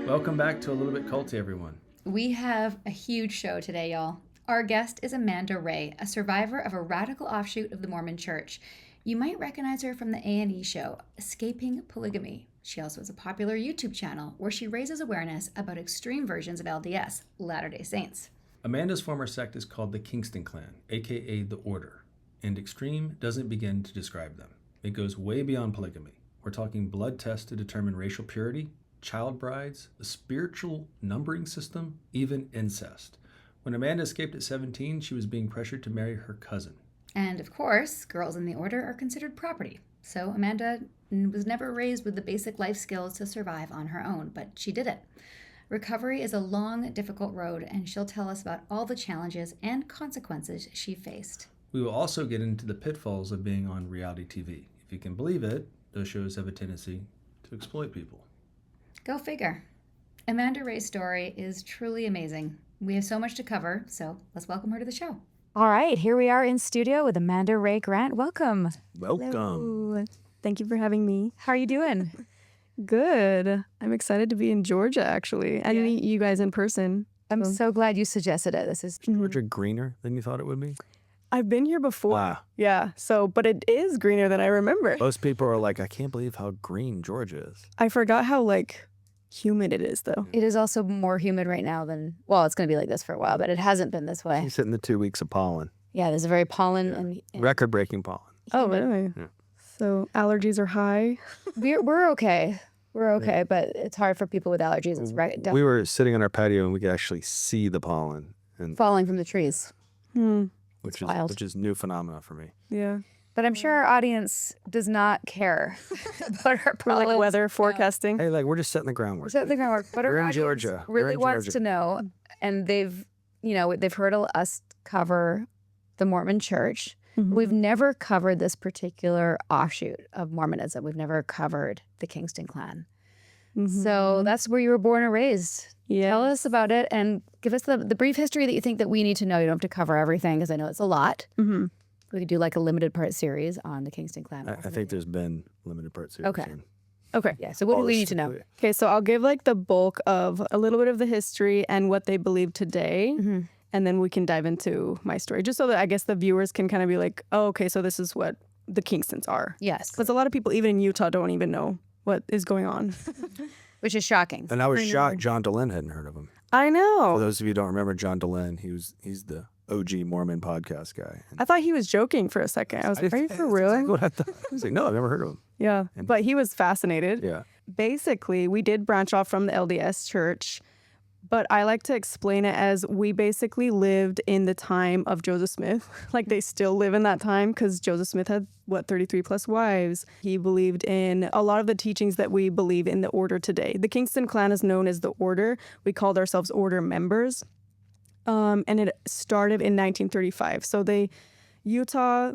Welcome back to A Little Bit Culty, everyone. We have a huge show today, y'all. Our guest is Amanda Rae, a survivor of a radical offshoot of the Mormon Church. You might recognize her from the A&E show, Escaping Polygamy. She also has a popular YouTube channel where she raises awareness about extreme versions of LDS, Latter-day Saints. Amanda's former sect is called the Kingston clan, aka the Order, and extreme doesn't begin to describe them. It goes way beyond polygamy. We're talking blood tests to determine racial purity, child brides, a spiritual numbering system, even incest. When Amanda escaped at 17, she was being pressured to marry her cousin. And of course, girls in the Order are considered property. So Amanda was never raised with the basic life skills to survive on her own, but she did it. Recovery is a long, difficult road, and she'll tell us about all the challenges and consequences she faced. We will also get into the pitfalls of being on reality TV. If you can believe it, those shows have a tendency to exploit people. Go figure. Amanda Rae's story is truly amazing. We have so much to cover, so let's welcome her to the show. All right, here we are in studio with Amanda Rae Grant. Welcome. Welcome. Hello. Thank you for having me. How are you doing? Good. I'm excited to be in Georgia, actually, and meet you guys in person. I'm so glad you suggested it. This is Georgia greener than you thought it would be? I've been here before. Wow. Yeah, but it is greener than I remember. Most people are like, I can't believe how green Georgia is. I forgot how, humid it is, though. It is also more humid right now than, well, it's going to be like this for a while, but it hasn't been this way. He's hitting the 2 weeks of pollen. Yeah, there's a very pollen and Record-breaking pollen. Oh, really? Yeah. So allergies are high? we're okay. We're okay, but it's hard for people with allergies. It's We were sitting on our patio and we could actually see the pollen. And falling from the trees. which wild. is new phenomena for me. Yeah. But I'm sure our audience does not care about our We're pollen. weather forecasting. Hey, we're just setting the groundwork. Set the groundwork. But our We're in audience Georgia. We're really in wants Georgia. to know, and they've heard us cover the Mormon Church. Mhm. We've never covered this particular offshoot of Mormonism. We've never covered the Kingston clan. So that's where you were born and raised. Yeah. Tell us about it and give us the brief history that you think that we need to know. You don't have to cover everything because I know it's a lot. Mm-hmm. We could do like a limited part series on the Kingston clan. I think there's been limited part series. Okay. and Okay. Yeah, so what do all we this need to know? stuff. Okay, so I'll give the bulk of a little bit of the history and what they believe today. Mm-hmm. And then we can dive into my story, just so that I guess the viewers can kind of be like, oh, okay, so this is what the Kingstons are. Yes, Because a lot of people, even in Utah, don't even know what is going on. which is shocking. And I was shocked John Dehlin hadn't heard of him. I For know. those of you who don't remember John Dehlin, he's the OG Mormon podcast guy. And I thought he was joking for a second. I was like, are you for real? What I thought. I was like, no, I've never heard of him. Yeah. And- But he was fascinated. Yeah. Basically, we did branch off from the LDS church, but I like to explain it as we basically lived in the time of Joseph Smith. Like they still live in that time because Joseph Smith had, 33 plus wives. He believed in a lot of the teachings that we believe in the order today. The Kingston clan is known as the Order. We called ourselves Order members. And it started in 1935. So Utah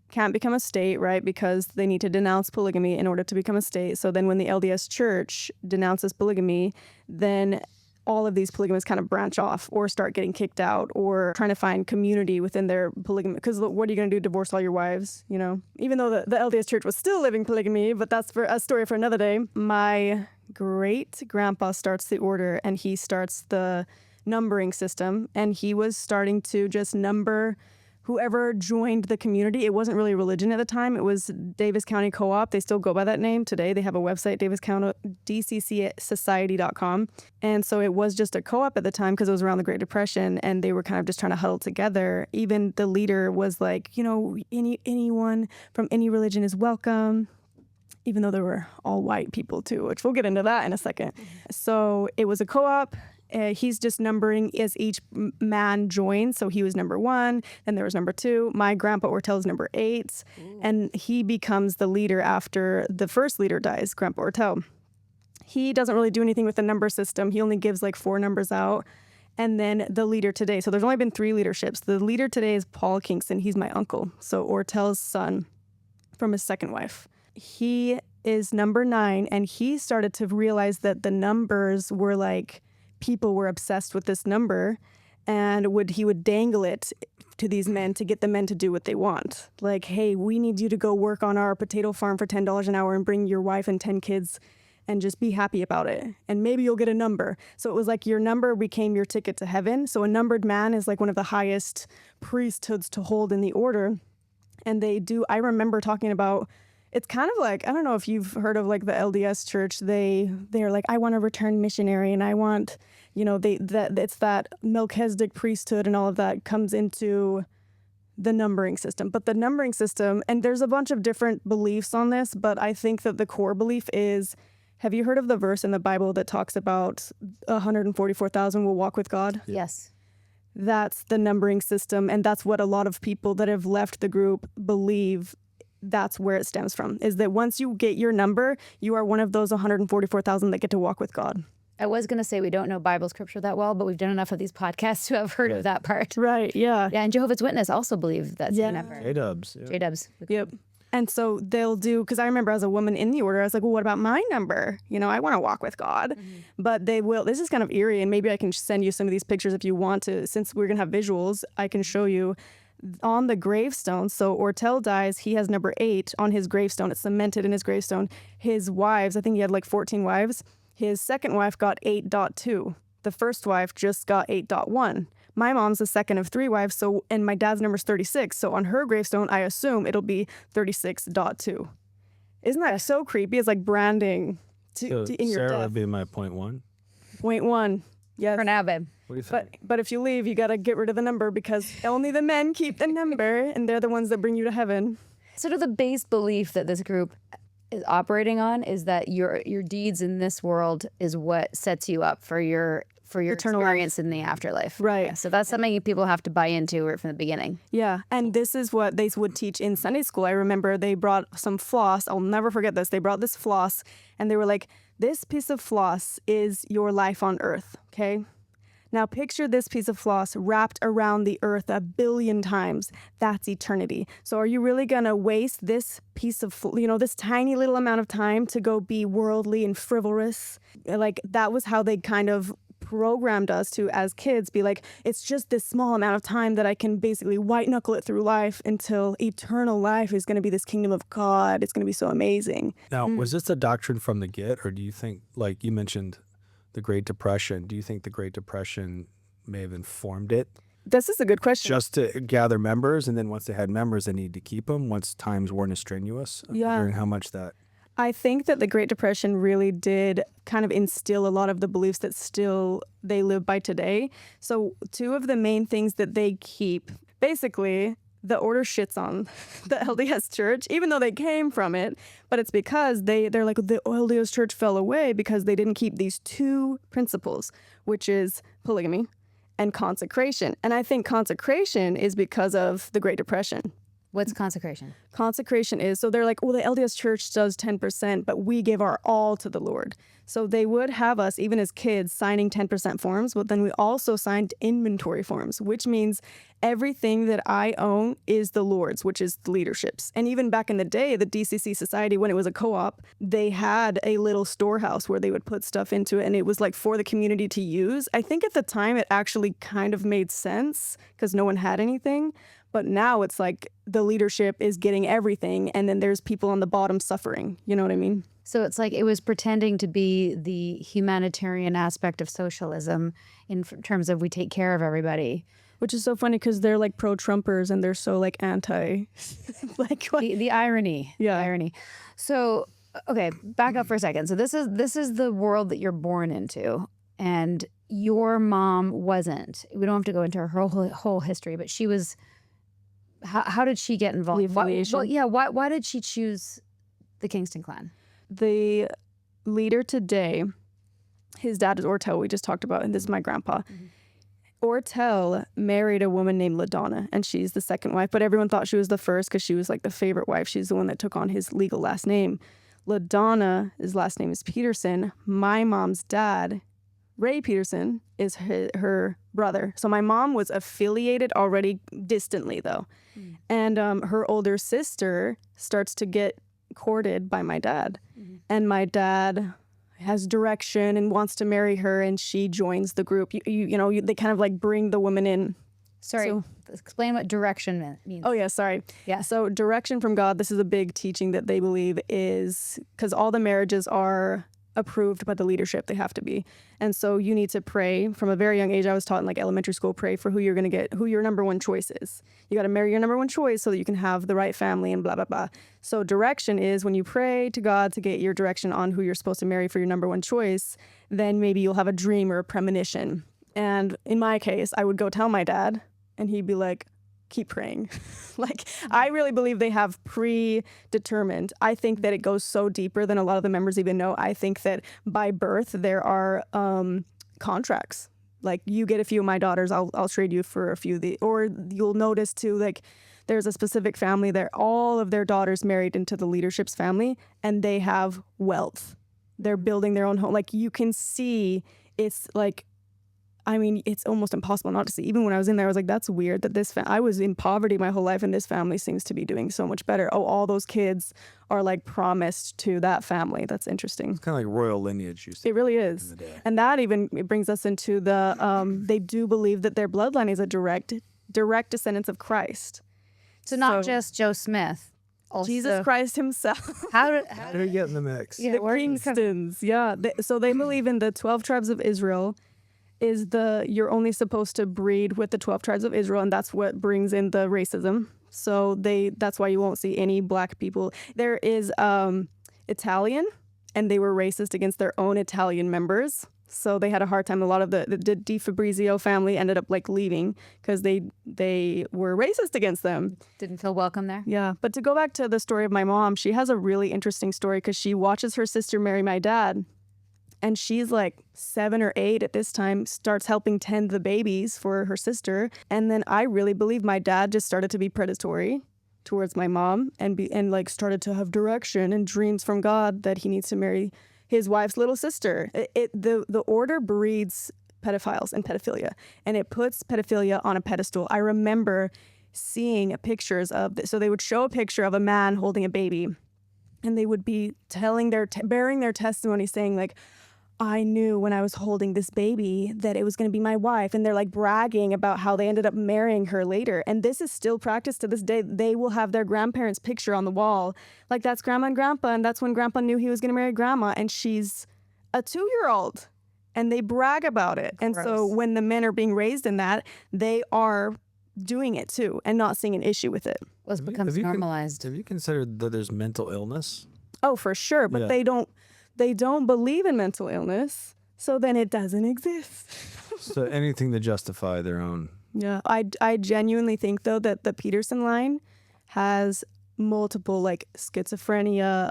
can't become a state, right? Because they need to denounce polygamy in order to become a state. So then when the LDS church denounces polygamy, then all of these polygamists kind of branch off or start getting kicked out or trying to find community within their polygamy. Because what are you going to do? Divorce all your wives, Even though the LDS church was still living polygamy, but that's for a story for another day. My great-grandpa starts the order and he starts the numbering system, and he was starting to just number whoever joined the community. It wasn't really religion at the time. It was Davis County Co-op. They still go by that name today. They have a website, DCCSociety.com. And so it was just a co-op at the time because it was around the Great Depression, and they were kind of just trying to huddle together. Even the leader was like, anyone from any religion is welcome, even though they were all white people too, which we'll get into that in a second. So it was a co-op. He's just numbering as each man joins. So he was number 1, then there was number 2. My grandpa Ortel is number 8, and he becomes the leader after the first leader dies, Grandpa Ortel. He doesn't really do anything with the number system. He only gives 4 numbers out. And then the leader today, so there's only been 3 leaderships. The leader today is Paul Kingston. He's my uncle, so Ortel's son from his second wife. He is number 9, and he started to realize that the numbers were people were obsessed with this number, and he would dangle it to these men to get the men to do what they want. Like, hey, we need you to go work on our potato farm for $10 an hour and bring your wife and 10 kids and just be happy about it. And maybe you'll get a number. So it was like your number became your ticket to heaven. So a numbered man is like one of the highest priesthoods to hold in the order. And I remember talking about, it's kind of like, I don't know if you've heard of like the LDS church. They're like, I want a returned missionary, and I want, it's that Melchizedek priesthood and all of that comes into the numbering system. But the numbering system, and there's a bunch of different beliefs on this, but I think that the core belief is, have you heard of the verse in the Bible that talks about 144,000 will walk with God? Yes. That's the numbering system, and that's what a lot of people that have left the group believe. That's where it stems from, is that once you get your number, you are one of those 144,000 that get to walk with God. I was going to say we don't know Bible scripture that well, but we've done enough of these podcasts to have heard of that part. Right, yeah. Yeah, and Jehovah's Witness also believe that's the number. J-dubs. Yeah. J-dubs. Yep. And so they'll do, because I remember as a woman in the order, I was like, well, what about my number? I want to walk with God. But they will, this is kind of eerie, and maybe I can send you some of these pictures if you want to. Since we're going to have visuals, I can show you on the gravestone. So Ortel dies, he has number 8 on his gravestone. It's cemented in his gravestone. His wives, I think he had like 14 wives. His second wife got 8.2. The first wife just got 8.1. My mom's the second of 3 wives, and my dad's number's 36. So on her gravestone, I assume it'll be 36.2. Isn't that so creepy? It's like branding in your Sarah death. would be my point 1. Point 1. Yes. For now, babe. What do you think? But if you leave, you got to get rid of the number, because only the men keep the number, and they're the ones that bring you to heaven. Sort of the base belief that this group is operating on is that your deeds in this world is what sets you up for your Eternal experience in the afterlife. Right. Yeah, so that's something people have to buy into right from the beginning. Yeah, and this is what they would teach in Sunday school. I remember they brought some floss. I'll never forget this. They brought this floss, and they were like, this piece of floss is your life on earth, okay? Now picture this piece of floss wrapped around the earth 1 billion times. That's eternity. So are you really going to waste this piece of, this tiny little amount of time to go be worldly and frivolous? Like, that was how they kind of programmed us to, as kids, be like, it's just this small amount of time that I can basically white knuckle it through life until eternal life is going to be this kingdom of God. It's going to be so amazing. Now, was this a doctrine from the get, or do you think, like you mentioned, the Great Depression, do you think the Great Depression may have informed it? This is a good question. Just to gather members, and then once they had members, they needed to keep them once times weren't as strenuous? I'm Yeah. wondering how much that... I think that the Great Depression really did kind of instill a lot of the beliefs that still they live by today. So 2 of the main things that they keep, basically, the order shits on the LDS church, even though they came from it, but it's because they're like, the LDS church fell away because they didn't keep these 2 principles, which is polygamy and consecration. And I think consecration is because of the Great Depression. What's consecration? Consecration is, so they're like, well, the LDS church does 10%, but we give our all to the Lord. So they would have us, even as kids, signing 10% forms, but then we also signed inventory forms, which means everything that I own is the Lord's, which is the leadership's. And even back in the day, the DCC Society, when it was a co-op, they had a little storehouse where they would put stuff into it, and it was like for the community to use. I think at the time it actually kind of made sense because no one had anything. But now it's like the leadership is getting everything, and then there's people on the bottom suffering. You know what I mean? So it's like it was pretending to be the humanitarian aspect of socialism in terms of we take care of everybody. Which is so funny because they're like pro-Trumpers and they're so like anti. like what? The irony. Yeah. The irony. So, okay, back up for a second. So this is the world that you're born into, and your mom wasn't. We don't have to go into her whole history, but she was... How did she get involved? Why did she choose the Kingston clan? The leader today, his dad is Ortel, we just talked about, and this is my grandpa. Mm-hmm. Ortel married a woman named LaDonna, and she's the second wife, but everyone thought she was the first because she was like the favorite wife. She's the one that took on his legal last name. LaDonna, his last name is Peterson. My mom's dad, Ray Peterson, is her brother. So my mom was affiliated already distantly, though. Mm. And her older sister starts to get courted by my dad. Mm-hmm. And my dad has direction and wants to marry her, and she joins the group. They kind of like bring the woman in. Sorry, so, explain what direction means. Oh, yeah, sorry. Yeah. So direction from God, this is a big teaching that they believe is, because all the marriages are approved by the leadership. They have to be. And so you need to pray from a very young age. I was taught in like elementary school, pray for who you're going to get, who your number one choice is. You got to marry your number one choice so that you can have the right family and blah, blah, blah. So direction is when you pray to God to get your direction on who you're supposed to marry for your number one choice, then maybe you'll have a dream or a premonition. And in my case, I would go tell my dad and he'd be like, keep praying. Like, I really believe they have predetermined. I think that it goes so deeper than a lot of the members even know. I think that by birth, there are contracts. Like, you get a few of my daughters, I'll trade you for a few of the, or you'll notice too, like, there's a specific family there, all of their daughters married into the leadership's family, and they have wealth. They're building their own home. Like, you can see, it's like, I mean, it's almost impossible not to see. Even when I was in there, I was like, that's weird that I was in poverty my whole life and this family seems to be doing so much better. Oh, all those kids are like promised to that family. That's interesting. It's kind of like royal lineage. It really is. And that even brings us into the, they do believe that their bloodline is a direct descendants of Christ. So not just Joe Smith. Also, Jesus Christ himself. How did Yeah, The Kingstons. Yeah. So they believe in the 12 tribes of Israel. You're only supposed to breed with the 12 tribes of Israel, and that's what brings in the racism. So that's why you won't see any black people. There is Italian, and they were racist against their own Italian members. So they had a hard time. A lot of the Di Fabrizio family ended up like leaving because they were racist against them. didn't feel welcome there? Yeah. But to go back to the story of my mom, she has a really interesting story because she watches her sister marry my dad. And she's like 7 or 8 at this time, starts helping tend the babies for her sister. And then I really believe my dad just started to be predatory towards my mom and like started to have direction and dreams from God that he needs to marry his wife's little sister. The order breeds pedophiles and pedophilia, and it puts pedophilia on a pedestal. I remember seeing pictures of this. So they would show a picture of a man holding a baby, and they would be bearing their testimony saying like, I knew when I was holding this baby that it was going to be my wife. And they're like bragging about how they ended up marrying her later. And this is still practiced to this day. They will have their grandparents' picture on the wall. Like, that's grandma and grandpa. And that's when grandpa knew he was going to marry grandma. And she's a 2-year-old. And they brag about it. And so when the men are being raised in that, they are doing it too and not seeing an issue with it. Well, it becomes normalized. Have you considered that there's mental illness? Oh, for sure. But they don't believe in mental illness, so then it doesn't exist. So anything to justify their own. Yeah, I genuinely think, though, that the Peterson line has multiple, like, schizophrenia,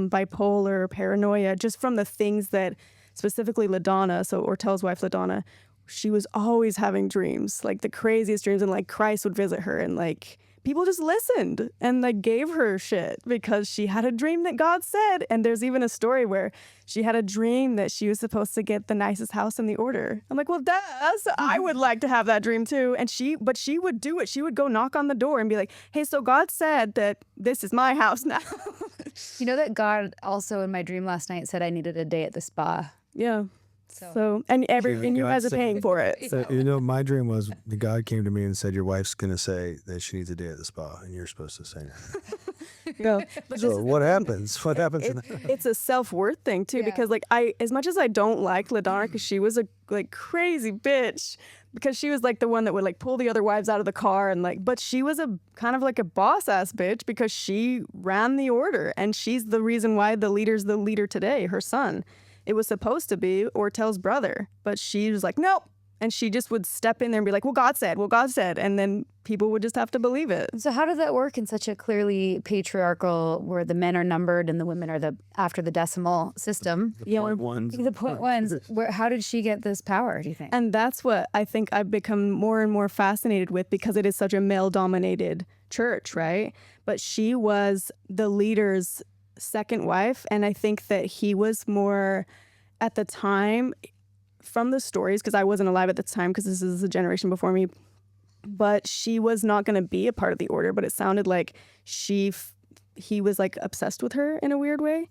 bipolar, paranoia, just from the things that specifically LaDonna, so Ortel's wife LaDonna, she was always having dreams, like the craziest dreams, and like Christ would visit her, and like people just listened and like gave her shit because she had a dream that God said. And there's even a story where she had a dream that she was supposed to get the nicest house in the order. I'm like, well, I would like to have that dream too. And she would do it. She would go knock on the door and be like, hey, so God said that this is my house now. You know that God also in my dream last night said I needed a day at the spa. Yeah. So and you guys are paying for it. So, you know, my dream was the God came to me and said, your wife's going to say that she needs a day at the spa, and you're supposed to say no. No. So what happens? What happens? It's a self-worth thing too, because like as much as I don't like LaDonna, because she was a like crazy bitch, because she was like the one that would like pull the other wives out of the car and like, but she was a kind of like a boss ass bitch because she ran the order, and she's the reason why the leader's the leader today, her son. It was supposed to be Ortel's brother, but she was like, nope. And she just would step in there and be like, well, God said. And then people would just have to believe it. So how does that work in such a clearly patriarchal, where the men are numbered and the women are after the decimal system? The point ones. The point ones. How did she get this power, do you think? And that's what I think I've become more and more fascinated with, because it is such a male-dominated church, right? But she was the leader's second wife, and I think that he was more, at the time, from the stories, because I wasn't alive at the time because this is a generation before me, but she was not going to be a part of the order, but it sounded like he was like obsessed with her in a weird way.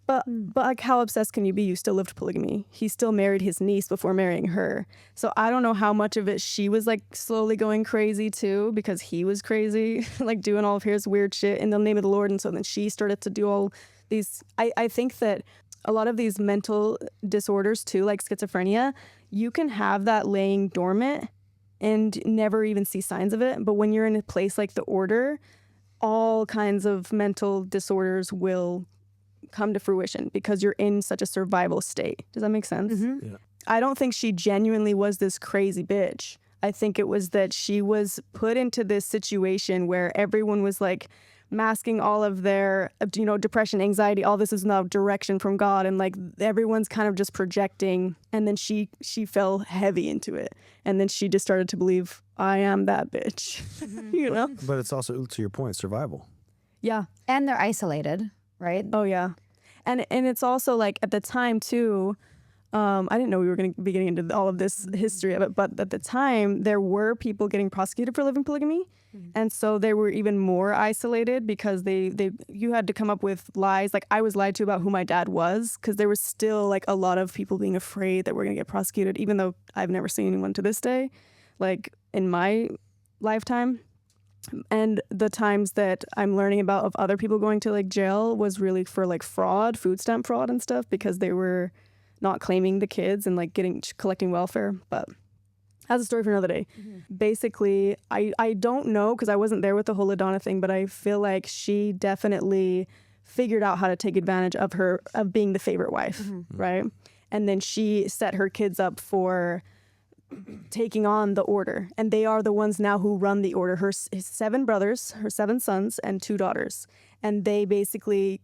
But like, how obsessed can you be? You still lived polygamy. He still married his niece before marrying her. So I don't know how much of it she was like slowly going crazy too, because he was crazy, like doing all of his weird shit in the name of the Lord. And so then she started to do all these. I think that a lot of these mental disorders too, like schizophrenia, you can have that laying dormant and never even see signs of it. But when you're in a place like the order, all kinds of mental disorders will come to fruition because you're in such a survival state. Does that make sense? Yeah. I don't think she genuinely was this crazy bitch. I think it was that she was put into this situation where everyone was like masking all of their, depression, anxiety, all this is now direction from God. And like everyone's kind of just projecting. And then she fell heavy into it. And then she just started to believe, I am that bitch, But it's also, to your point, survival. Yeah. And they're isolated, right? Oh, yeah. And it's also like at the time too, I didn't know we were going to be getting into all of this history of it, but at the time there were people getting prosecuted for living polygamy. And so they were even more isolated because you had to come up with lies. Like I was lied to about who my dad was because there was still like a lot of people being afraid that we're going to get prosecuted, even though I've never seen anyone to this day, like in my lifetime. And the times that I'm learning about of other people going to like jail was really for like fraud, food stamp fraud and stuff, because they were not claiming the kids and like collecting welfare. But that's a story for another day. Basically, I don't know because I wasn't there with the whole Adana thing, but I feel like she definitely figured out how to take advantage of being the favorite wife, right? And then she set her kids up for taking on the order, and they are the ones now who run the order. His 7 brothers, her 7 sons, and 2 daughters, and they basically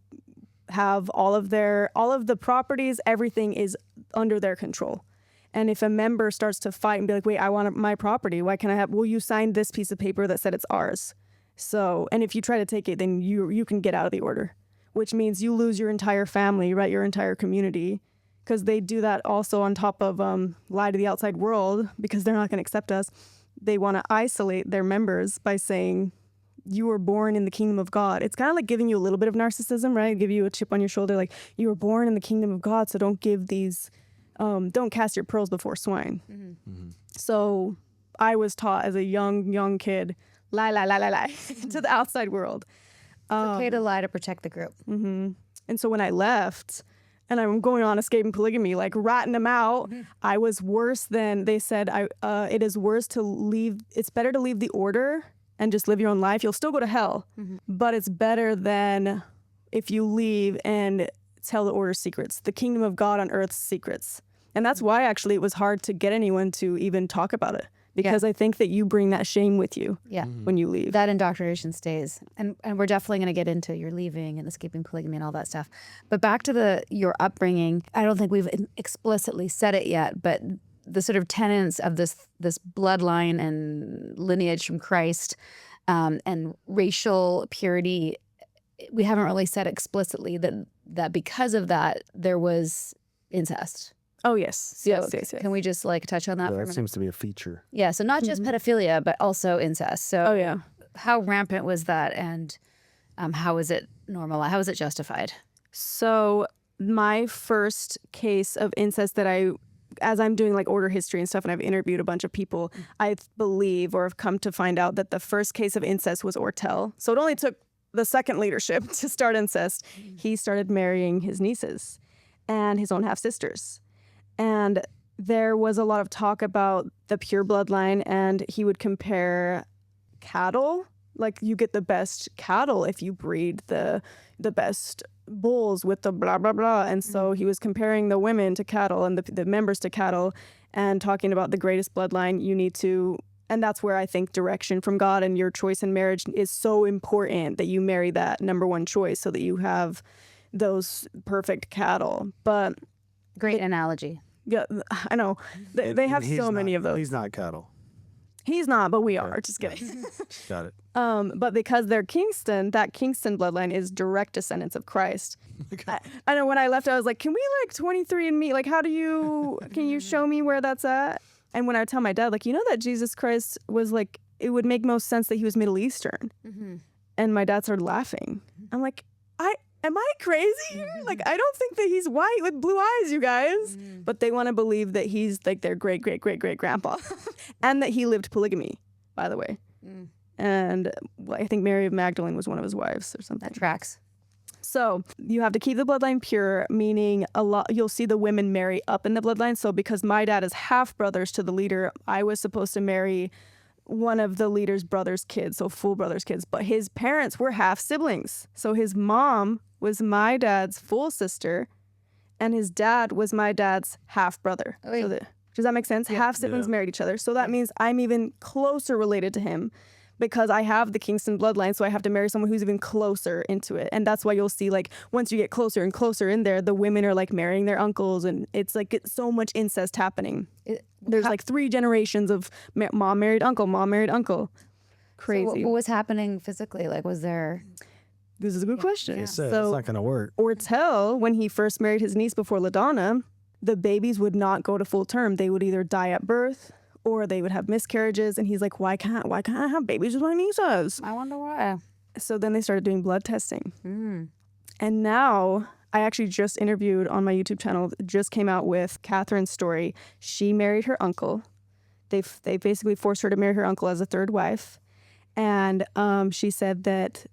have all of the properties. Everything is under their control. And if a member starts to fight and be like, wait, I want my property, why can't I have? Well, you signed this piece of paper that said it's ours. So, and if you try to take it, then you can get out of the order, which means you lose your entire family, right? Your entire community. Because they do that also on top of lie to the outside world because they're not going to accept us. They want to isolate their members by saying, you were born in the kingdom of God. It's kind of like giving you a little bit of narcissism, right? Give you a chip on your shoulder, like you were born in the kingdom of God, so don't give these, don't cast your pearls before swine. So I was taught as a young kid, lie to the outside world. It's okay to lie to protect the group. And so when I left, and I'm going on escaping polygamy, like ratting them out, I was worse than, they said, it is worse to leave, it's better to leave the order and just live your own life. You'll still go to hell, but it's better than if you leave and tell the order secrets, the kingdom of God on earth's secrets. And that's why actually it was hard to get anyone to even talk about it, because I think that you bring that shame with you when you leave. That indoctrination stays. And we're definitely going to get into your leaving and escaping polygamy and all that stuff. But back to your upbringing, I don't think we've explicitly said it yet, but the sort of tenets of this bloodline and lineage from Christ and racial purity, we haven't really said explicitly that because of that, there was incest. Oh, yes. So Yes. can we just like touch on that? That seems to be a feature. Yeah, so not just pedophilia, but also incest. So how rampant was that, and how is it normal? How is it justified? So my first case of incest that as I'm doing like order history and stuff, and I've interviewed a bunch of people, I believe or have come to find out that the first case of incest was Ortel. So it only took the second leadership to start incest. He started marrying his nieces and his own half-sisters. And there was a lot of talk about the pure bloodline, and he would compare cattle. Like you get the best cattle if you breed the best bulls with the blah, blah, blah. And so he was comparing the women to cattle and the members to cattle and talking about the greatest bloodline you need to. And that's where I think direction from God and your choice in marriage is so important, that you marry that number one choice so that you have those perfect cattle. But Great analogy. yeah, I know. They have so many of those. He's not cattle. He's not, but we are. Just kidding. Got it. But because they're Kingston, that Kingston bloodline is direct descendants of Christ. I know when I left, I was like, can we like 23andMe? Like, can you show me where that's at? And when I would tell my dad, like, you know that Jesus Christ was like, it would make most sense that he was Middle Eastern. And my dad started laughing. I'm like, am I crazy here? Like, I don't think that he's white with blue eyes, you guys. But they want to believe that he's like their great, great, great, great grandpa. And that he lived polygamy, by the way. And I think Mary of Magdalene was one of his wives or something. That tracks. So you have to keep the bloodline pure, meaning you'll see the women marry up in the bloodline. So because my dad is half brothers to the leader, I was supposed to marry one of the leader's brother's kids, so full brother's kids. But his parents were half siblings. So his mom was my dad's full sister, and his dad was my dad's half brother. So does that make sense? Half siblings married each other. So that means I'm even closer related to him, because I have the Kingston bloodline, so I have to marry someone who's even closer into it. And that's why you'll see, like, once you get closer and closer in there, the women are, like, marrying their uncles, and it's so much incest happening. There's, like, 3 generations of mom married uncle. Crazy. So what was happening physically? Like, was there... This is a good question. It's not going to work. Ortel, when he first married his niece before LaDonna, the babies would not go to full term. They would either die at birth, or they would have miscarriages, and he's like, why can't I have babies with my nieces? I wonder why. So then they started doing blood testing. And now, I actually just interviewed on my YouTube channel, just came out with Catherine's story. She married her uncle. They basically forced her to marry her uncle as a third wife. And she said that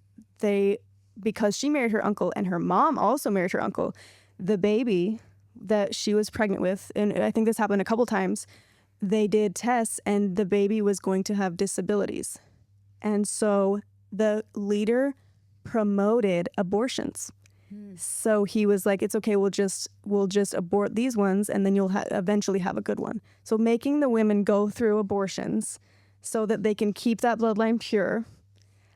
because she married her uncle and her mom also married her uncle, the baby that she was pregnant with, and I think this happened a couple times, they did tests and the baby was going to have disabilities. And so the leader promoted abortions. So he was like, it's okay, we'll just abort these ones, and then you'll eventually have a good one. So making the women go through abortions so that they can keep that bloodline pure.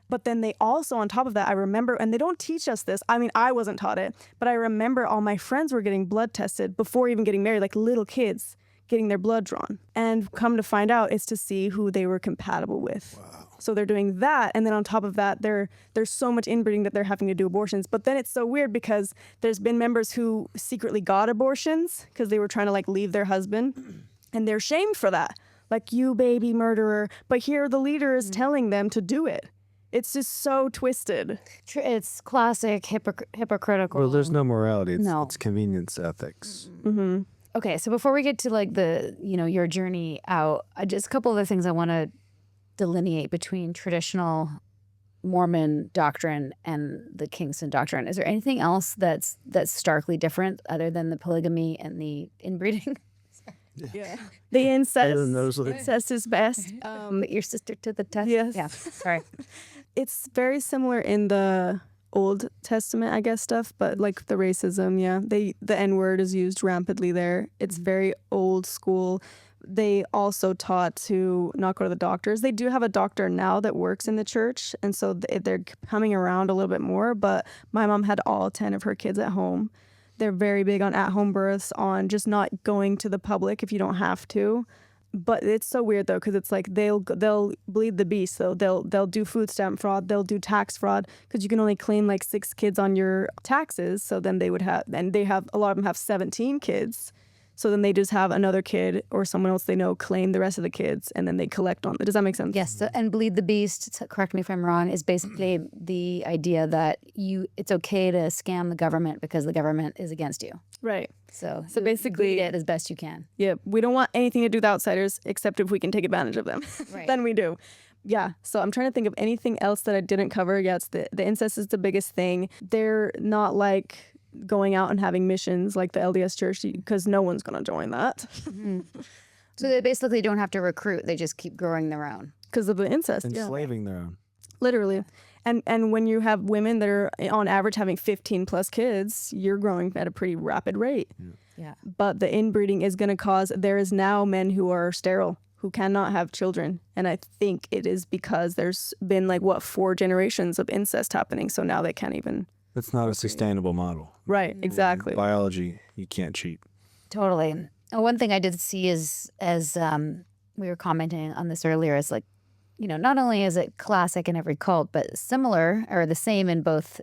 But then they also, on top of that, I remember, and they don't teach us this. I mean, I wasn't taught it, but I remember all my friends were getting blood tested before even getting married, like little kids getting their blood drawn. And come to find out, it's to see who they were compatible with. Wow. So they're doing that, and then on top of that, there's so much inbreeding that they're having to do abortions. But then it's so weird because there's been members who secretly got abortions because they were trying to, like, leave their husband, and they're shamed for that. Like, you baby murderer. But here the leader is telling them to do it. It's just so twisted. It's classic hypocritical. Well, there's no morality. No. It's convenience ethics. Mm-hmm. Okay, so before we get to, like, the, your journey out, just a couple other things I want to delineate between traditional Mormon doctrine and the Kingston doctrine. Is there anything else that's starkly different other than the polygamy and the inbreeding? Yeah. The incest. Like, incest is best. Put your sister to the test? Yes. Yeah, sorry. It's very similar in the Old Testament, I guess, stuff, but like the racism, yeah. The N-word is used rampantly there. It's very old school. They also taught to not go to the doctors. They do have a doctor now that works in the church, and so they're coming around a little bit more, but my mom had all 10 of her kids at home. They're very big on at-home births, on just not going to the public if you don't have to. But it's so weird though, because it's like they'll bleed the beast. So they'll do food stamp fraud, they'll do tax fraud, because you can only claim like 6 kids on your taxes. So then a lot of them have 17 kids. So then they just have another kid or someone else they know claim the rest of the kids, and then they collect on it. Does that make sense? Yes, and bleed the beast, correct me if I'm wrong, is basically the idea that it's okay to scam the government because the government is against you. Right. So basically, bleed it as best you can. Yeah, we don't want anything to do with outsiders except if we can take advantage of them. Right. Then we do. Yeah, so I'm trying to think of anything else that I didn't cover. Yeah, it's the incest is the biggest thing. They're not like going out and having missions like the LDS church, because no one's going to join that. Mm-hmm. So they basically don't have to recruit. They just keep growing their own. Because of the incest. Enslaving their own. Literally. And when you have women that are on average having 15 plus kids, you're growing at a pretty rapid rate. Yeah. But the inbreeding is going to cause, there is now men who are sterile, who cannot have children. And I think it is because there's been 4 generations of incest happening. So now they can't even. That's not a sustainable model. Right, exactly. Biology, you can't cheat. Totally. And one thing I did see is, as we were commenting on this earlier, is not only is it classic in every cult, but similar or the same in both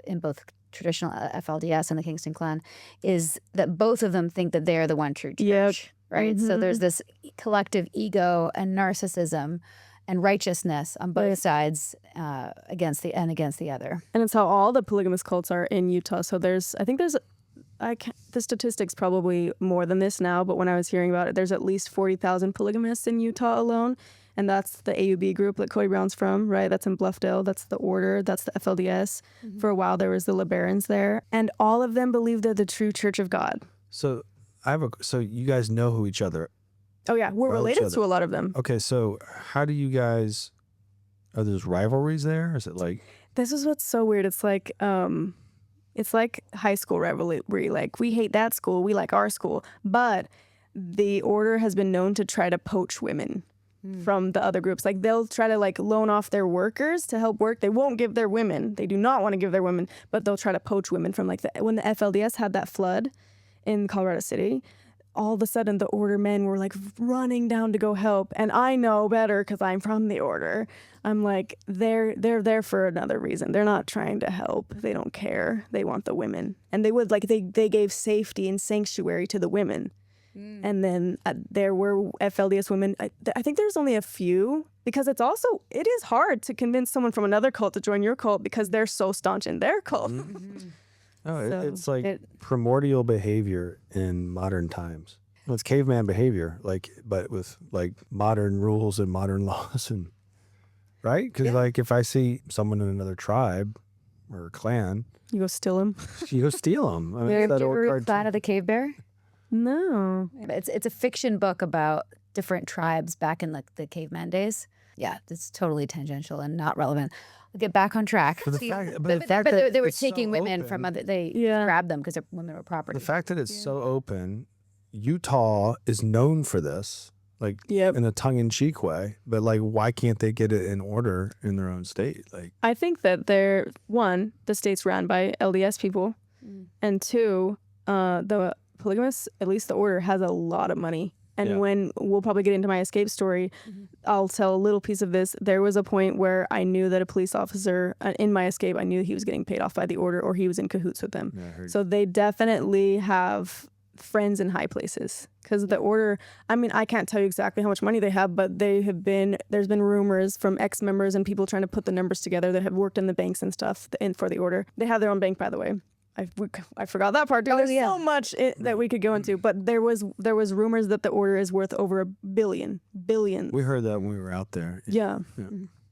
traditional FLDS and the Kingston clan, is that both of them think that they are the one true church. Yep. Right. Mm-hmm. So there's this collective ego and narcissism and righteousness on both sides against the other. And it's how all the polygamous cults are in Utah. So the statistics probably more than this now, but when I was hearing about it, there's at least 40,000 polygamists in Utah alone. and that's the AUB group that Cody Brown's from, right? That's in Bluffdale. That's the Order. That's the FLDS. For a while, there was the LeBarons there, and all of them believe they're the true Church of God. So so you guys know who each other. Oh yeah, we're Well, each related other. to a lot of them. Okay, so how do you guys? Are those rivalries there? Is it like? This is what's so weird. It's like high school rivalry. Like, we hate that school, we like our school. But the Order has been known to try to poach women from the other groups. Like, they'll try to like loan off their workers to help work. They won't give their women. They do not want to give their women, but they'll try to poach women from like when the FLDS had that flood in Colorado City. All of a sudden, the Order men were like running down to go help. And I know better because I'm from the Order. I'm like, they're there for another reason. They're not trying to help. They don't care. They want the women. And they would, like, they gave safety and sanctuary to the women. And then there were FLDS women. I think there's only a few, because it is hard to convince someone from another cult to join your cult because they're so staunch in their cult. Oh, So it's like primordial behavior in modern times. Well, it's caveman behavior, like, but with like modern rules and modern laws, and right? Because like if I see someone in another tribe or clan, You go steal them? you go steal them. I mean, Have it's you that old ever read cartoon. Planet of the Cave Bear? No. It's a fiction book about different tribes back in the caveman days. Yeah, it's totally tangential and not relevant. I'll get back on track. But the See, fact- but but, the fact but that they were it's so taking women open- from other. They Yeah. grabbed them because women were property. The fact that it's so open, Utah is known for this, like Yep. in a tongue-in-cheek way. But like, why can't they get it in order in their own state? Like, I think that the state's ran by LDS people, and two, the polygamists, at least the Order, has a lot of money. And Yeah. when we'll probably get into my escape story, I'll tell a little piece of this. There was a point where I knew that a police officer in my escape, I knew he was getting paid off by the Order, or he was in cahoots with them. yeah, I heard. So they definitely have friends in high places, because the Order, I mean, I can't tell you exactly how much money they have, but there's been rumors from ex-members and people trying to put the numbers together that have worked in the banks and stuff for the Order. They have their own bank, by the way. I forgot that part. There's so much that we could go into, but there was rumors that the Order is worth over $1 billion. We heard that when we were out there. Yeah. Yeah.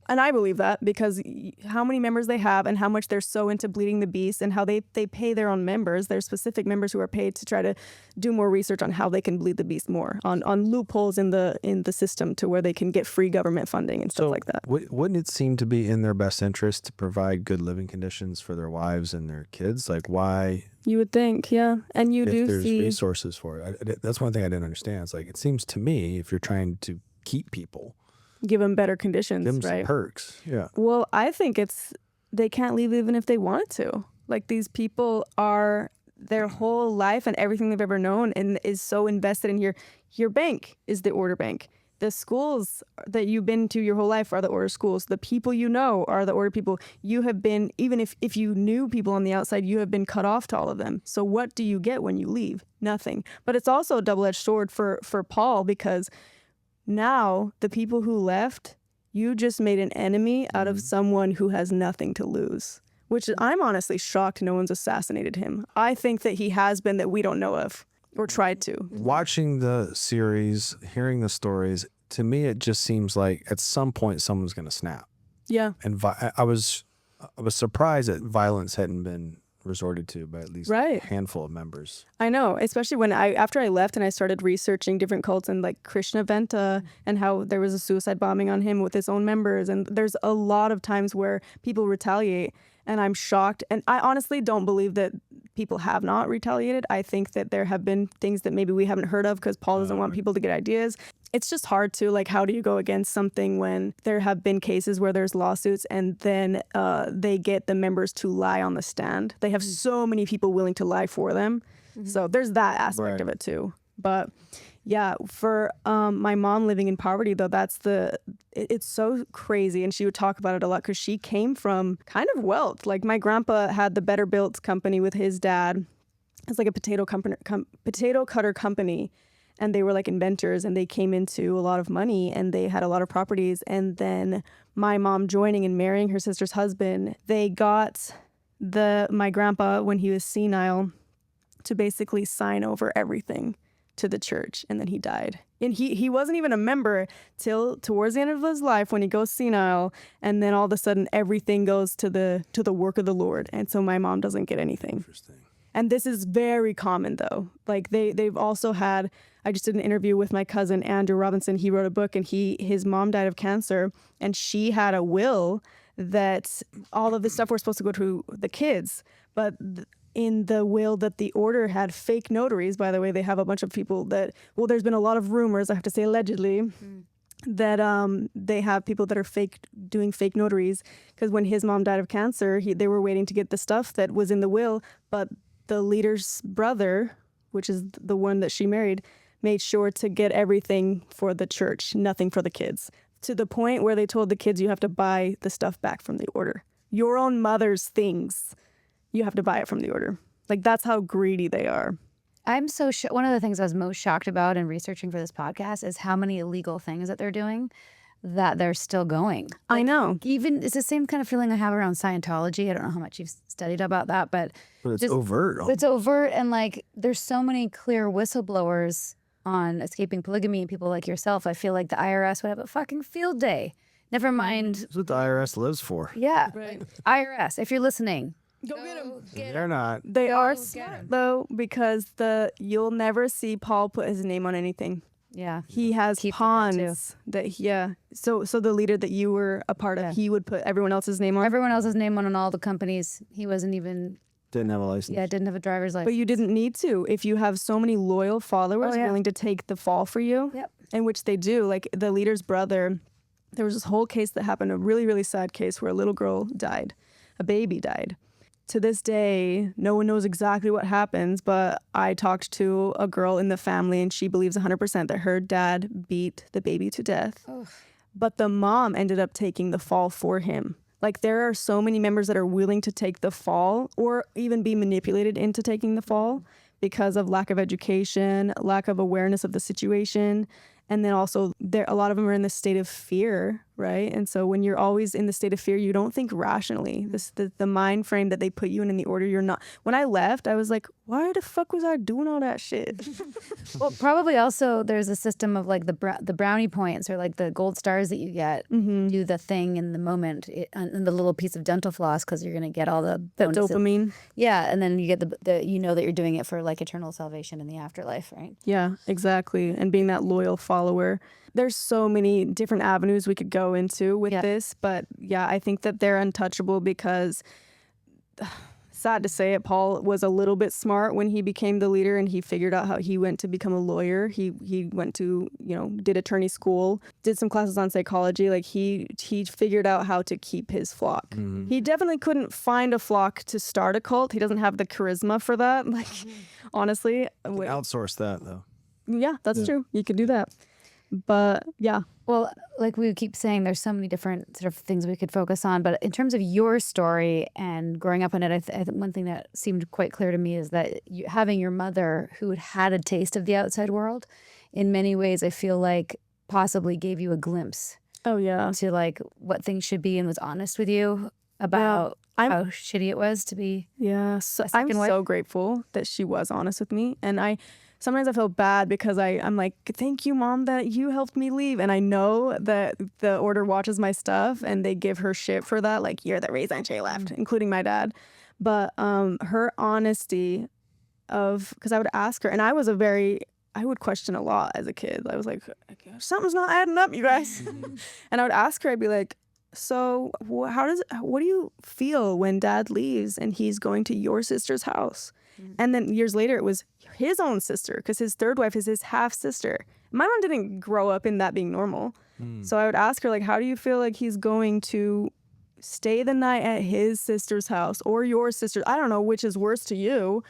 And I believe that, because how many members they have and how much they're so into bleeding the beast, and how they pay their own members. There's specific members who are paid to try to do more research on how they can bleed the beast more, on loopholes in the system to where they can get free government funding and stuff like that. Wouldn't it seem to be in their best interest to provide good living conditions for their wives and their kids? Like, why, You would think, yeah. And you if do there's see resources for it? That's one thing I didn't understand. It's like, it seems to me, if you're trying to keep people, give them better conditions, give them some right? perks. Yeah. Well, I think they can't leave even if they wanted to. Like, these people are, their whole life and everything they've ever known and is so invested in your bank is the Order bank. The schools that you've been to your whole life are the Order schools. The people you know are the Order people. You have been, even if you knew people on the outside, you have been cut off to all of them. So what do you get when you leave? Nothing. But it's also a double-edged sword for Paul, because now the people who left, you just made an enemy out of someone who has nothing to lose, which I'm honestly shocked no one's assassinated him. I think that he has been, that we don't know of or tried to. Watching the series, hearing the stories, to me, it just seems like at some point someone's going to snap. Yeah. And I was surprised that violence hadn't been resorted to by at least Right. a handful of members. I know, especially when after I left and I started researching different cults and like Krishnaventa and how there was a suicide bombing on him with his own members. And there's a lot of times where people retaliate, and I'm shocked. And I honestly don't believe that people have not retaliated. I think that there have been things that maybe we haven't heard of because Paul doesn't want people to get ideas. It's just hard to, like, how do you go against something when there have been cases where there's lawsuits and then they get the members to lie on the stand. They have so many people willing to lie for them. So there's that aspect of it too. But yeah, for my mom living in poverty, though, it's so crazy. And she would talk about it a lot because she came from kind of wealth. Like, my grandpa had the Better Built company with his dad. It's like a potato cutter company. And they were like inventors, and they came into a lot of money, and they had a lot of properties. And then my mom joining and marrying her sister's husband, they got my grandpa, when he was senile, to basically sign over everything to the church, and then he died. And he wasn't even a member till towards the end of his life when he goes senile, and then all of a sudden everything goes to the work of the Lord, and so my mom doesn't get anything. Interesting. And this is very common though. Like they've also had. I just did an interview with my cousin Andrew Robinson. He wrote a book, and his mom died of cancer, and she had a will that all of this stuff were supposed to go to the kids, but in the will that the order had fake notaries. By the way, they have a bunch of people that, well, there's been a lot of rumors, I have to say allegedly, that they have people that are doing fake notaries, because when his mom died of cancer, they were waiting to get the stuff that was in the will, but the leader's brother, which is the one that she married, made sure to get everything for the church, nothing for the kids, to the point where they told the kids, you have to buy the stuff back from the order. Your own mother's things, you have to buy it from the order. Like, that's how greedy they are. I'm so one of the things I was most shocked about in researching for this podcast is how many illegal things that they're doing that they're still going. I know. Even it's the same kind of feeling I have around Scientology. I don't know how much you've studied about that, but it's overt. It's overt, and like there's so many clear whistleblowers on Escaping Polygamy and people like yourself. I feel like the IRS would have a fucking field day. Never mind. That's what the IRS lives for. Yeah. Right. IRS, if you're listening. Go get them. They're not. They Go are get smart 'em. though, because you'll never see Paul put his name on anything. Yeah. He has Keep it pawns that So the leader that you were a part of, he would put everyone else's name on. Everyone else's name on all the companies. He wasn't even, Didn't have a license. didn't have a driver's license. But you didn't need to. If you have so many loyal followers willing to take the fall for you, Yep. in which they do, like the leader's brother, there was this whole case that happened, a really, really sad case where a little girl died, a baby died. To this day, no one knows exactly what happens, but I talked to a girl in the family, and she believes 100% that her dad beat the baby to death. Ugh. But the mom ended up taking the fall for him. Like, there are so many members that are willing to take the fall or even be manipulated into taking the fall because of lack of education, lack of awareness of the situation. And then also, a lot of them are in the state of fear, right? And so when you're always in the state of fear, you don't think rationally. The mind frame that they put you in the order, you're not. When I left, I was like, why the fuck was I doing all that shit? Well, probably also there's a system of like the brownie points or like the gold stars that you get. Do the thing in the moment and the little piece of dental floss because you're gonna get all the bonuses. Dopamine. Yeah, and then you get the you know that you're doing it for like eternal salvation in the afterlife, right? Yeah, exactly. And being that loyal follower. There's so many different avenues we could go into with this, but yeah, I think that they're untouchable because, sad to say it, Paul was a little bit smart when he became the leader, and he figured out how he went to become a lawyer. He went to, did attorney school, did some classes on psychology. Like he figured out how to keep his flock. Mm-hmm. He definitely couldn't find a flock to start a cult. He doesn't have the charisma for that. Like, honestly. Outsource that though. Yeah, that's true. You could do that. But yeah. Well, like we keep saying, there's so many different sort of things we could focus on. But in terms of your story and growing up in it, I think one thing that seemed quite clear to me is that having your mother who had a taste of the outside world, in many ways, I feel like possibly gave you a glimpse. Oh, yeah. To like what things should be and was honest with you about how shitty it was to be. Yeah. So I'm so grateful that she was honest with me. And sometimes I feel bad because I'm like, thank you, Mom, that you helped me leave. And I know that the order watches my stuff and they give her shit for that. Like, you're the reason she left, including my dad. But her honesty because I would ask her, and I would question a lot as a kid. I was like, something's not adding up, you guys. And I would ask her, I'd be like, so what do you feel when Dad leaves and he's going to your sister's house? And then years later, it was his own sister, because his third wife is his half sister. My mom didn't grow up in that being normal. So I would ask her, like, how do you feel like he's going to stay the night at his sister's house or your sister's? I don't know which is worse to you.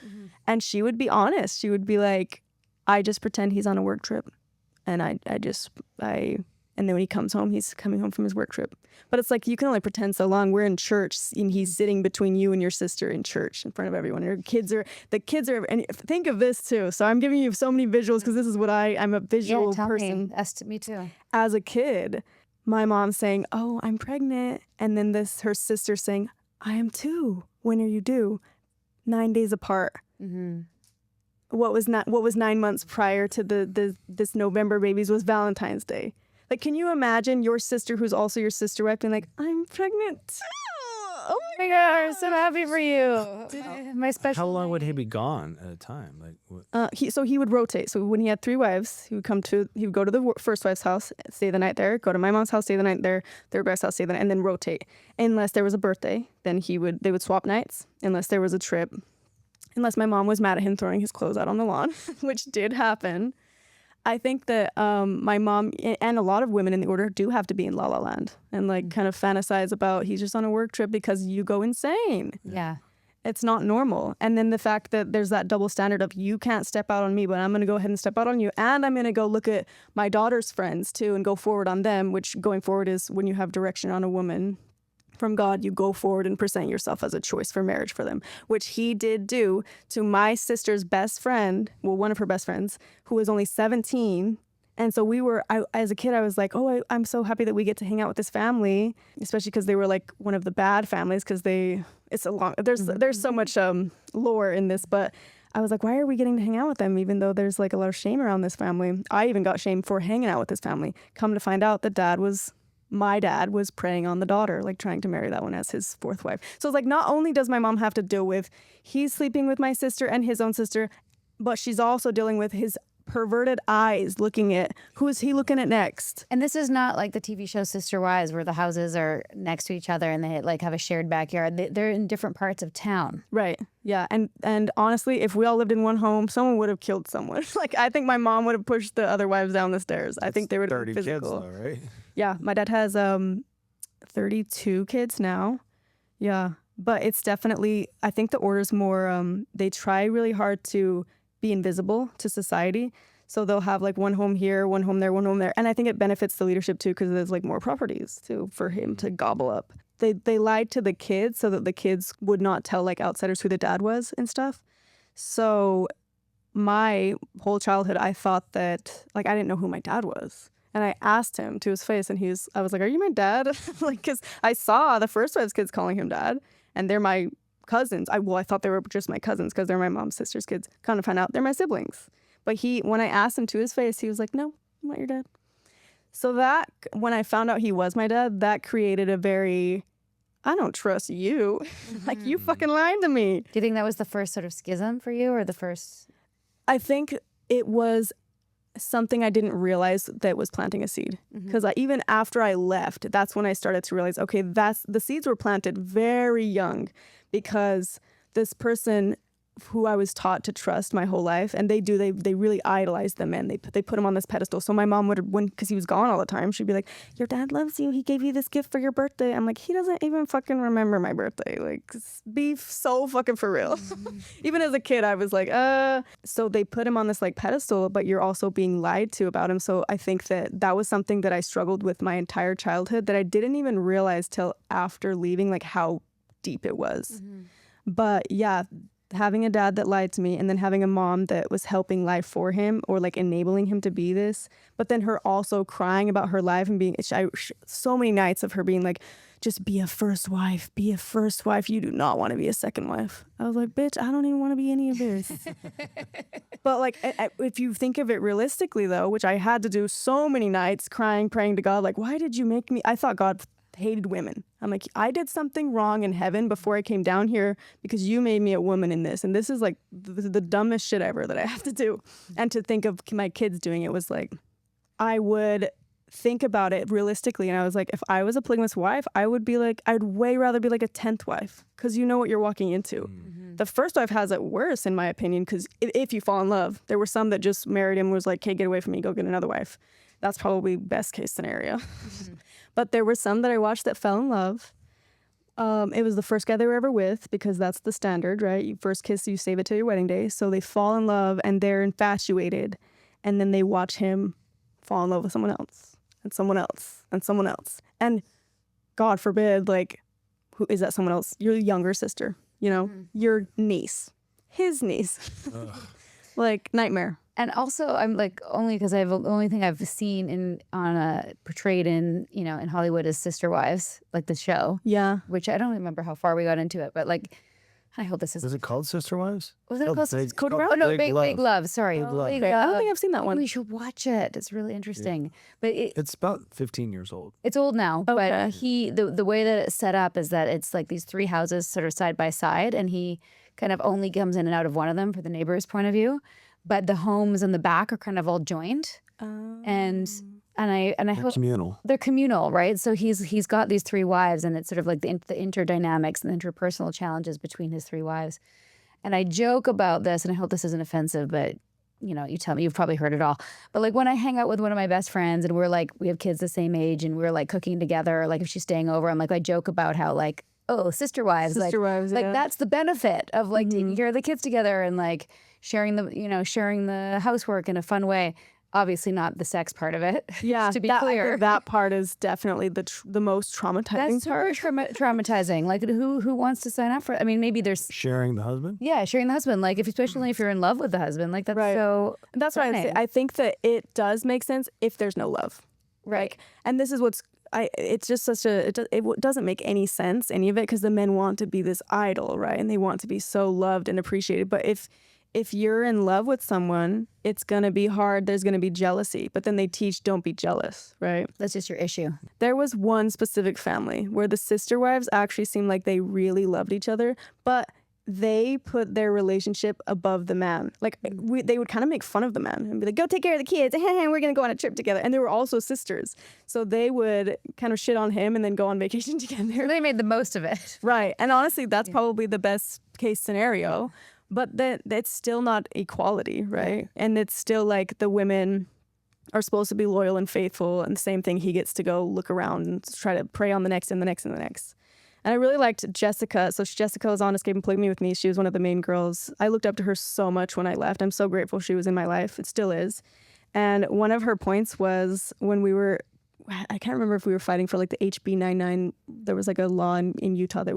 And she would be honest. She would be like, I just pretend he's on a work trip. And and then when he comes home, he's coming home from his work trip. But it's like, you can only pretend so long. We're in church, and he's sitting between you and your sister in church in front of everyone. And the kids are, and think of this too. So I'm giving you so many visuals because this is what I'm a visual person. Me too. As a kid, my mom saying, oh, I'm pregnant. And then her sister saying, I am too. When are you due? 9 days apart. what was 9 months prior to this November babies was Valentine's Day. Like, can you imagine your sister, who's also your sister wife, being like, I'm pregnant? Oh my God, I'm so happy for you. My special. How long would he be gone at a time? Like, what? He would rotate. So when he had 3 wives, he would go to the first wife's house, stay the night there, go to my mom's house, stay the night there, third wife's house, stay the night, and then rotate. Unless there was a birthday, then they would swap nights. Unless there was a trip, unless my mom was mad at him throwing his clothes out on the lawn, which did happen. I think that my mom and a lot of women in the order do have to be in La La Land and like kind of fantasize about he's just on a work trip because you go insane. Yeah. It's not normal. And then the fact that there's that double standard of you can't step out on me, but I'm going to go ahead and step out on you. And I'm going to go look at my daughter's friends too and go forward on them, which going forward is when you have direction on a woman from God, you go forward and present yourself as a choice for marriage for them, which he did do to my sister's best friend, well, one of her best friends, who was only 17. And so as a kid, I was like, oh, I'm so happy that we get to hang out with this family, especially because they were like one of the bad families because there's so much lore in this, but I was like, why are we getting to hang out with them even though there's like a lot of shame around this family? I even got shamed for hanging out with this family. Come to find out my dad was preying on the daughter, like trying to marry that one as his 4th wife. So it's like, not only does my mom have to deal with he's sleeping with my sister and his own sister, but she's also dealing with his perverted eyes looking at who is he looking at next. And this is not like the TV show Sister Wives where the houses are next to each other and they like have a shared backyard. They're in different parts of town. Right. Yeah. And honestly, if we all lived in one home, someone would have killed someone. Like, I think my mom would have pushed the other wives down the stairs. I think they would have been physical. 30 kids though, right? Yeah. My dad has 32 kids now. Yeah. But it's definitely, I think the order's more, they try really hard to be invisible to society. So they'll have like one home here, one home there, one home there. And I think it benefits the leadership too because there's like more properties too for him to gobble up. They lied to the kids so that the kids would not tell like outsiders who the dad was and stuff. So my whole childhood, I thought that like I didn't know who my dad was. And I asked him to his face and I was like, are you my dad? Like, because I saw the first wife's kids calling him dad and they're my cousins. I thought they were just my cousins because they're my mom's sister's kids. Kind of found out they're my siblings. But when I asked him to his face, he was like, no, I'm not your dad. So that, when I found out he was my dad, that created a very, I don't trust you. Like, you fucking lied to me. Do you think that was the first sort of schism for you or the first? I think it was something I didn't realize that was planting a seed. Because even after I left, that's when I started to realize, okay, the seeds were planted very young because this person who I was taught to trust my whole life, and they really idolize the men. They put him on this pedestal. So my mom would, because he was gone all the time, she'd be like, your dad loves you. He gave you this gift for your birthday. I'm like, he doesn't even fucking remember my birthday. Like, be so fucking for real. Even as a kid, I was like, So they put him on this like pedestal, but you're also being lied to about him. So I think that was something that I struggled with my entire childhood that I didn't even realize till after leaving, like how deep it was. But yeah, having a dad that lied to me and then having a mom that was helping life for him or like enabling him to be this, but then her also crying about her life and being so many nights of her being like, just be a first wife, be a first wife. You do not want to be a second wife. I was like, bitch, I don't even want to be any of this. But like, if you think of it realistically though, which I had to do so many nights crying, praying to God, like, why did you make me? I thought God hated women. I'm like, I did something wrong in heaven before I came down here because you made me a woman in this. And this is like the dumbest shit ever that I have to do. And to think of my kids doing it was like, I would think about it realistically. And I was like, if I was a polygamous wife, I'd way rather be like a 10th wife because you know what you're walking into. The first wife has it worse, in my opinion, because if you fall in love, there were some that just married him, was like, okay, get away from me, go get another wife. That's probably best case scenario. But there were some that I watched that fell in love. It was the first guy they were ever with because that's the standard, right? You first kiss, you save it till your wedding day. So they fall in love and they're infatuated. And then they watch him fall in love with someone else and someone else and someone else. And God forbid, like, who is that someone else? Your younger sister, you know, your niece, his niece. Like, nightmare. And also, I'm like, only because the only thing I've seen portrayed in Hollywood is Sister Wives, like the show. Yeah. Which I don't remember how far we got into it, but like, I hope this is. Is it called Sister Wives? Was it Oh, called Big- Code called Brown? Oh no, Big Big Love. Sorry, Big Love. Big Okay, I don't Love. think I've seen that one. We should watch it. It's really interesting. But It's about 15 years old. it's old now. Okay. But the way that it's set up is that it's like these three houses sort of side by side, and he kind of only comes in and out of one of them for the neighbor's point of view. But the homes in the back are kind of all joined, and I They're hope communal. they're communal, right? So he's got these three wives, and it's sort of like the interdynamics and the interpersonal challenges between his three wives. And I joke about this, and I hope this isn't offensive, but you tell me, you've probably heard it all. But like when I hang out with one of my best friends, and we have kids the same age, and we're like cooking together, like if she's staying over, I'm like, I joke about how like, oh, sister wives, Sister wives, like yeah. that's the benefit of like taking care of the kids together and like sharing the housework in a fun way. Obviously not the sex part of it. Yeah, to be I clear. think that part is definitely the most traumatizing That's part. super traumatizing. Like who wants to sign up for it? I mean, maybe there's Sharing the husband? sharing the husband. Like especially if you're in love with the husband, like that's Right. so. That's why stunning. I think that it does make sense if there's no love. Right. And this is it's just it doesn't make any sense, any of it, because the men want to be this idol, right? And they want to be so loved and appreciated. But if you're in love with someone, it's going to be hard. There's going to be jealousy. But then they teach don't be jealous, right? That's just your issue. There was one specific family where the sister wives actually seemed like they really loved each other, but they put their relationship above the man. Like they would kind of make fun of the man and be like, go take care of the kids. We're going to go on a trip together. And they were also sisters. So they would kind of shit on him and then go on vacation together. They made the most of it. Right. And honestly, that's probably the best case scenario. But that's still not equality, right? And it's still like the women are supposed to be loyal and faithful. And the same thing, he gets to go look around and try to prey on the next and the next and the next. And I really liked Jessica. So Jessica was on Escaping Polygamy with me. She was one of the main girls. I looked up to her so much when I left. I'm so grateful she was in my life. It still is. And one of her points was when I can't remember if we were fighting for like the HB 99. There was like a law in Utah that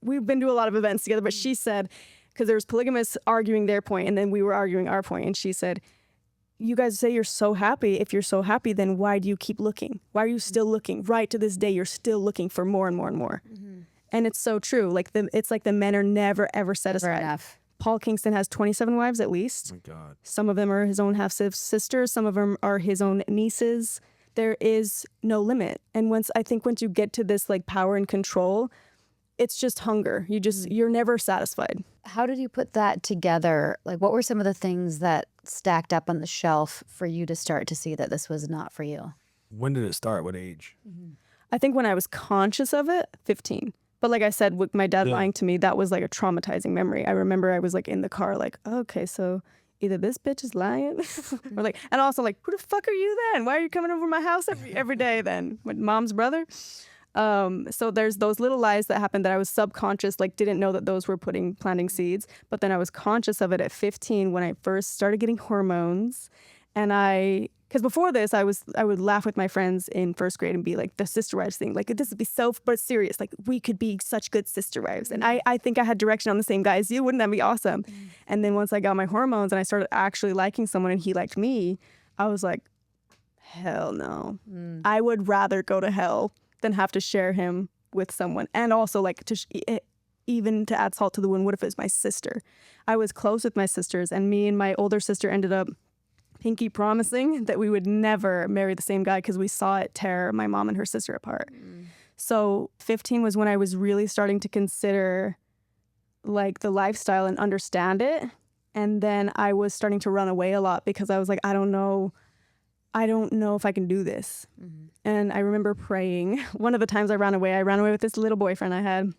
we've been to a lot of events together, but she said, because there was polygamists arguing their point and then we were arguing our point. And she said, you guys say you're so happy. If you're so happy, then why do you keep looking? Why are you still looking? Right to this day, you're still looking for more and more and more. Mm-hmm. And it's so true. Like it's like the men are never, ever satisfied. Never enough. Paul Kingston has 27 wives at least. Oh my God. Some of them are his own half-sisters. Some of them are his own nieces. There is no limit. And once you get to this like power and control, it's just hunger. You're never satisfied. How did you put that together? Like, what were some of the things that stacked up on the shelf for you to start to see that this was not for you? When did it start? What age? I think when I was conscious of it, 15. But like I said, with my dad lying to me, that was like a traumatizing memory. I remember I was like in the car like, okay, so either this bitch is lying or like, and also like, who the fuck are you then? Why are you coming over my house every day then? With mom's brother? So there's those little lies that happened that I was subconscious, like didn't know that those were planting seeds. But then I was conscious of it at 15 when I first started getting hormones. And because before this, I would laugh with my friends in first grade and be like, the sister wives thing, like this would be so, but serious. Like we could be such good sister wives. And I think I had direction on the same guy as you. Wouldn't that be awesome? And then once I got my hormones and I started actually liking someone and he liked me, I was like, hell no. I would rather go to hell than have to share him with someone. And also like even to add salt to the wound, what if it was my sister? I was close with my sisters and me and my older sister ended up pinky promising that we would never marry the same guy because we saw it tear my mom and her sister apart. So 15 was when I was really starting to consider like the lifestyle and understand it. And then I was starting to run away a lot because I was like, I don't know if I can do this. And I remember praying. One of the times I ran away with this little boyfriend I had.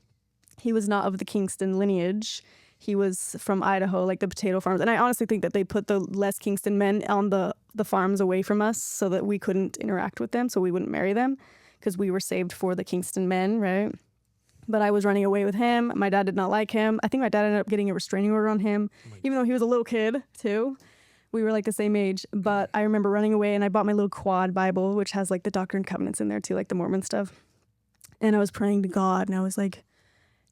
He was not of the Kingston lineage. He was from Idaho, like the potato farms. And I honestly think that they put the less Kingston men on the farms away from us so that we couldn't interact with them, so we wouldn't marry them because we were saved for the Kingston men, right? But I was running away with him. My dad did not like him. I think my dad ended up getting a restraining order on him, even though he was a little kid too. We were like the same age, but I remember running away and I bought my little quad Bible, which has like the Doctrine and Covenants in there too, like the Mormon stuff. And I was praying to God and I was like,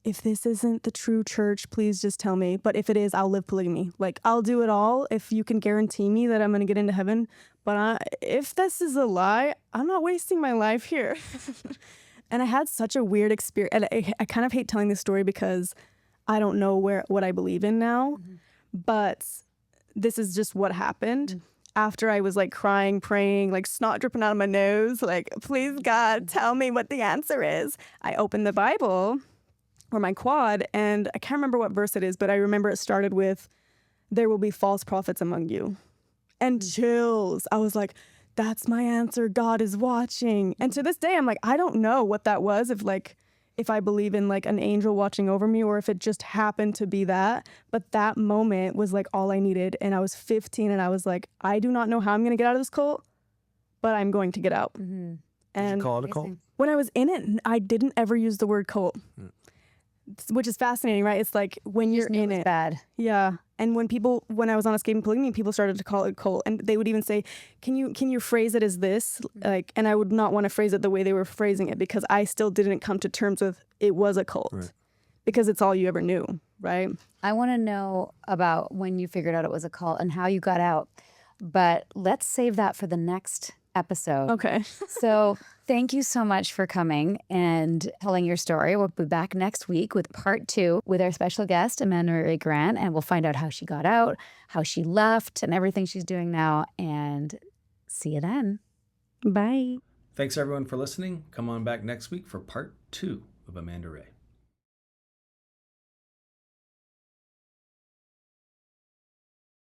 if this isn't the true church, please just tell me. But if it is, I'll live polygamy. Like I'll do it all if you can guarantee me that I'm going to get into heaven. But if this is a lie, I'm not wasting my life here. And I had such a weird experience. And I kind of hate telling this story because I don't know what I believe in now, but this is just what happened. After I was like crying, praying, like snot dripping out of my nose, like, please God, tell me what the answer is. I opened the Bible or my quad, and I can't remember what verse it is, but I remember it started with, there will be false prophets among you. And chills. I was like, that's my answer. God is watching. And to this day, I'm like, I don't know what that was, if I believe in like an angel watching over me or if it just happened to be that. But that moment was like all I needed. And I was 15 and I was like, I do not know how I'm going to get out of this cult, but I'm going to get out. Did And you call it a cult? when I was in it, I didn't ever use the word cult, which is fascinating, right? It's like when you're in it. Bad. Yeah. And when I was on Escaping Polygamy, people started to call it cult, and they would even say, can you phrase it as this? Like, and I would not want to phrase it the way they were phrasing it, because I still didn't come to terms with it was a cult, because it's all you ever knew, right? I want to know about when you figured out it was a cult and how you got out. But let's save that for the next episode. Okay. So thank you so much for coming and telling your story. We'll be back next week with part 2 with our special guest, Amanda Rae Grant, and we'll find out how she got out, how she left, and everything she's doing now. And see you then. Bye. Thanks everyone for listening. Come on back next week for part 2 of Amanda Rae.